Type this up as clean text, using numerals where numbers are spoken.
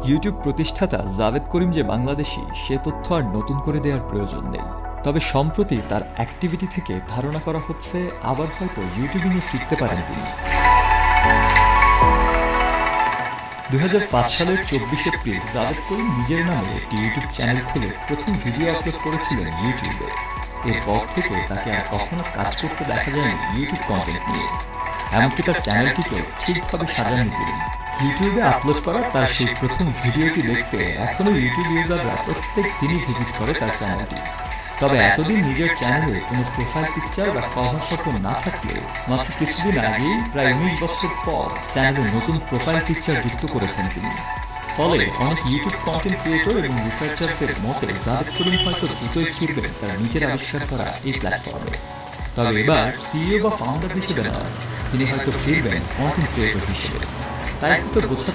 YouTube প্রতিষ্ঠাতা জাভেদ করিম যে বাংলাদেশী সে তথ্য আর নতুন করে দেওয়ার প্রয়োজন নেই। তবে সম্প্রতি তার অ্যাক্টিভিটি থেকে ধারণা করা হচ্ছে আবার হয়তো ইউটিউবিংয়ে ফিরতে পারেন তিনি। 2005 সালের 24 এপ্রিল জাভেদ করিম নিজের নামে একটি ইউটিউব চ্যানেল খুলে প্রথম ভিডিও আপলোড করেছিলেন ইউটিউবে। এরপর থেকে তাকে আর কখনো কাজ করতে দেখা যায়নি ইউটিউব কন্টেন্ট নিয়ে। এমনকি তার চ্যানেলটিকেও ঠিকভাবে সাজাননি তিনি। ইউটিউবে আপলোড করা তার সেই প্রথম ভিডিওটি দেখতে এখনও ইউটিউব ইউজাররা প্রত্যেক দিনই ভিজিট করে তার চ্যানেলটি। তবে এতদিন নিজের চ্যানেলে কোনো প্রোফাইল পিকচার বা কভার ফটো না থাকলেও মাত্র কিছুদিন আগেই প্রায় 19 বছর পর চ্যানেলে নতুন প্রোফাইল পিকচার যুক্ত করেছেন তিনি। ফলে অনেক ইউটিউব কন্টেন্ট ক্রিয়েটর এবং রিসার্চারদের মতে জাভেদ করিম হয়তো দ্রুতই ফিরবেন তার নিজের আবিষ্কার করা এই প্ল্যাটফর্মে। তবে এবার সিইও বা ফাউন্ডার হিসেবে নয়, তিনি হয়তো ফিরবেন কন্টেন্ট ক্রিয়েটর হিসেবে। তাই তো বোঝাচ্ছে